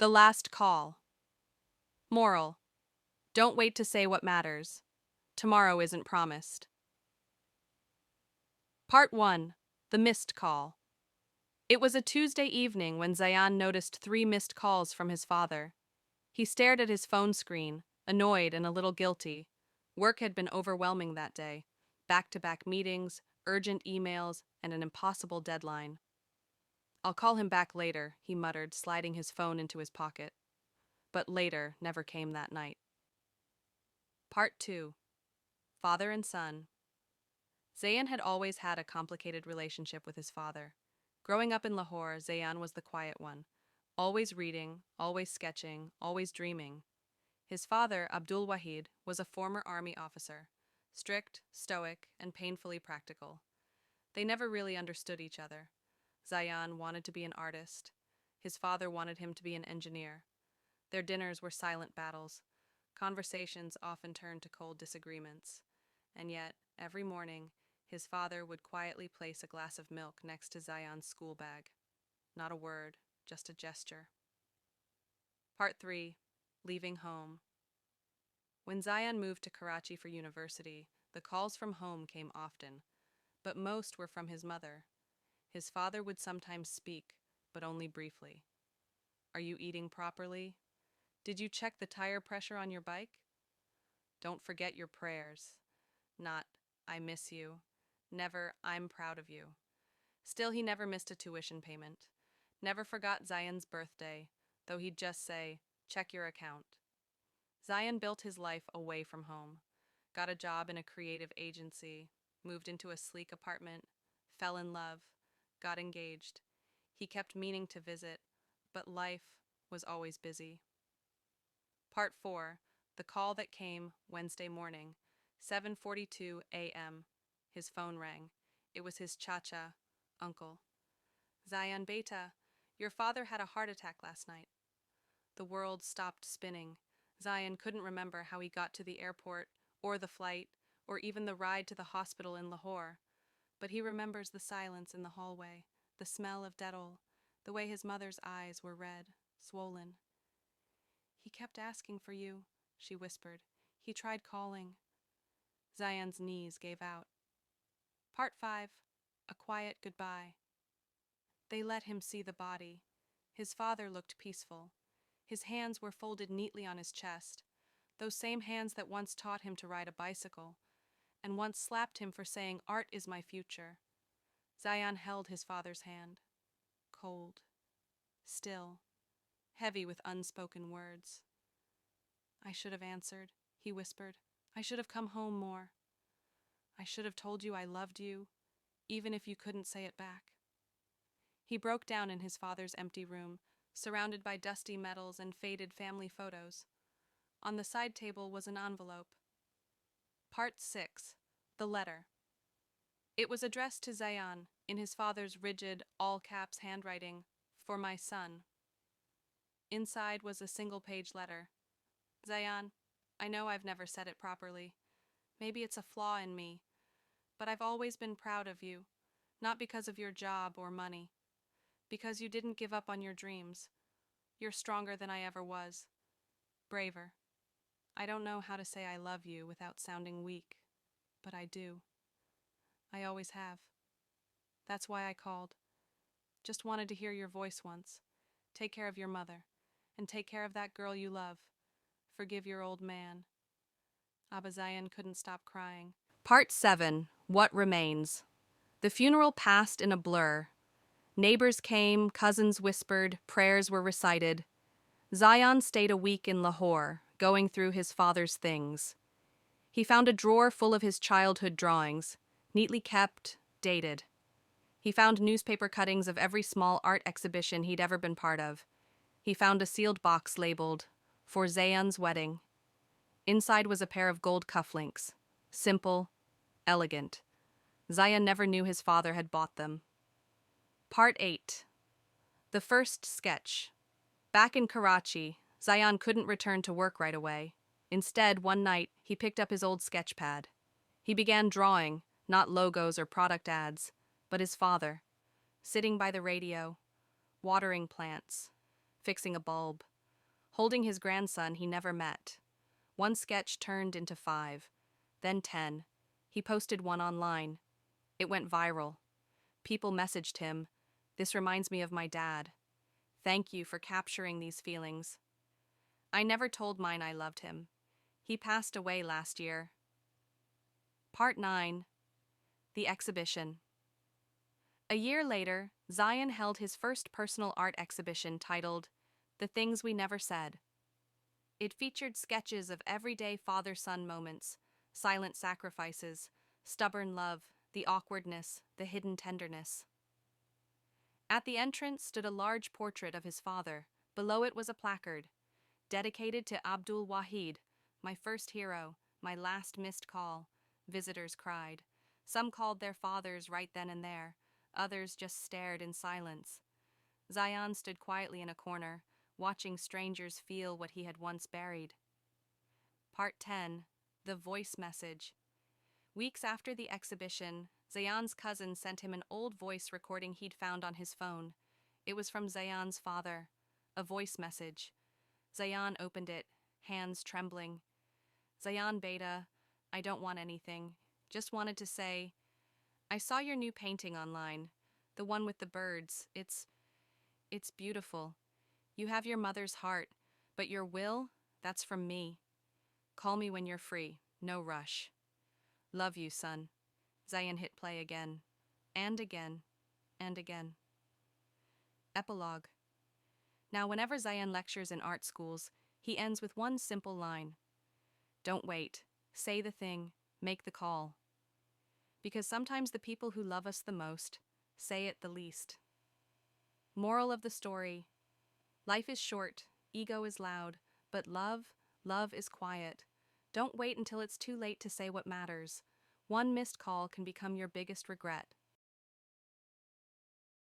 The last call. Moral: don't wait to say what matters. Tomorrow isn't promised. Part 1. The missed call. It was a Tuesday evening when Zayan noticed 3 missed calls from his father. He stared at his phone screen, annoyed and a little guilty. Work had been overwhelming that day. Back-to-back meetings, urgent emails, and an impossible deadline. "I'll call him back later," he muttered, sliding his phone into his pocket. But later never came that night. Part 2. Father and Son. Zayan had always had a complicated relationship with his father. Growing up in Lahore, Zayan was the quiet one, always reading, always sketching, always dreaming. His father, Abdul Wahid, was a former army officer, strict, stoic, and painfully practical. They never really understood each other. Zayan wanted to be an artist. His father wanted him to be an engineer. Their dinners were silent battles. Conversations often turned to cold disagreements. And yet, every morning, his father would quietly place a glass of milk next to Zayan's school bag. Not a word, just a gesture. Part 3. Leaving home. When Zayan moved to Karachi for university, the calls from home came often, but most were from his mother. His father would sometimes speak, but only briefly. "Are you eating properly? Did you check the tire pressure on your bike? Don't forget your prayers." Not, "I miss you." Never, "I'm proud of you." Still, he never missed a tuition payment. Never forgot Zayan's birthday, though he'd just say, "Check your account." Zayan built his life away from home. Got a job in a creative agency, moved into a sleek apartment, fell in love, got engaged. He kept meaning to visit, but life was always busy. Part 4. The call that came Wednesday morning, 7:42 a.m. His phone rang. It was his chacha, uncle. "Zayan beta, your father had a heart attack last night." The world stopped spinning. Zayan couldn't remember how he got to the airport, or the flight, or even the ride to the hospital in Lahore. But he remembers the silence in the hallway, the smell of Dettol, the way his mother's eyes were red, swollen. "He kept asking for you," she whispered. "He tried calling." Zayan's knees gave out. Part 5. A quiet goodbye. They let him see the body. His father looked peaceful. His hands were folded neatly on his chest, those same hands that once taught him to ride a bicycle, and once slapped him for saying, "Art is my future." Zayan held his father's hand. Cold. Still. Heavy with unspoken words. "I should have answered," he whispered. "I should have come home more. I should have told you I loved you, even if you couldn't say it back." He broke down in his father's empty room, surrounded by dusty medals and faded family photos. On the side table was an envelope. Part 6. The letter. It was addressed to Zayan, in his father's rigid, all-caps handwriting, "For my son." Inside was a single-page letter. "Zayan, I know I've never said it properly. Maybe it's a flaw in me. But I've always been proud of you, not because of your job or money. Because you didn't give up on your dreams. You're stronger than I ever was. Braver. I don't know how to say I love you without sounding weak, but I do. I always have. That's why I called. Just wanted to hear your voice once. Take care of your mother, and take care of that girl you love. Forgive your old man." Abba Zayan couldn't stop crying. Part 7. What Remains. The funeral passed in a blur. Neighbors came, cousins whispered, prayers were recited. Zayan stayed a week in Lahore, going through his father's things. He found a drawer full of his childhood drawings, neatly kept, dated. He found newspaper cuttings of every small art exhibition he'd ever been part of. He found a sealed box labeled, "For Zayan's wedding." Inside was a pair of gold cufflinks. Simple, elegant. Zayan never knew his father had bought them. Part 8. The first sketch. Back in Karachi, Zayan couldn't return to work right away. Instead, one night, he picked up his old sketch pad. He began drawing, not logos or product ads, but his father, sitting by the radio, watering plants, fixing a bulb. holding his grandson he never met. One sketch turned into 5, then 10. He posted one online. It went viral. People messaged him, "This reminds me of my dad. Thank you for capturing these feelings." I never told mine I loved him. He passed away last year. Part 9. The Exhibition. A year later, Zion held his first personal art exhibition titled The Things We Never Said. It featured sketches of everyday father-son moments, silent sacrifices, stubborn love, the awkwardness, the hidden tenderness. At the entrance stood a large portrait of his father. Below it was a placard, dedicated to Abdul Wahid, my first hero, my last missed call. Visitors cried. Some called their fathers right then and there. Others just stared in silence. Zion stood quietly in a corner, watching strangers feel what he had once buried. Part 10. The Voice Message. Weeks after the exhibition, Zion's cousin sent him an old voice recording he'd found on his phone. It was from Zion's father, a voice message. Zion opened it, hands trembling. "Zion Beta, I don't want anything. Just wanted to say, I saw your new painting online, the one with the birds. It's beautiful. You have your mother's heart, but your will, that's from me. Call me when you're free, no rush. Love you, son." Zion hit play again, and again, and again. Epilogue. Now, whenever Zion lectures in art schools, he ends with one simple line. Don't wait. Say the thing. Make the call. Because sometimes the people who love us the most say it the least. Moral of the story. Life is short, ego is loud, but love is quiet. Don't wait until it's too late to say what matters. One missed call can become your biggest regret.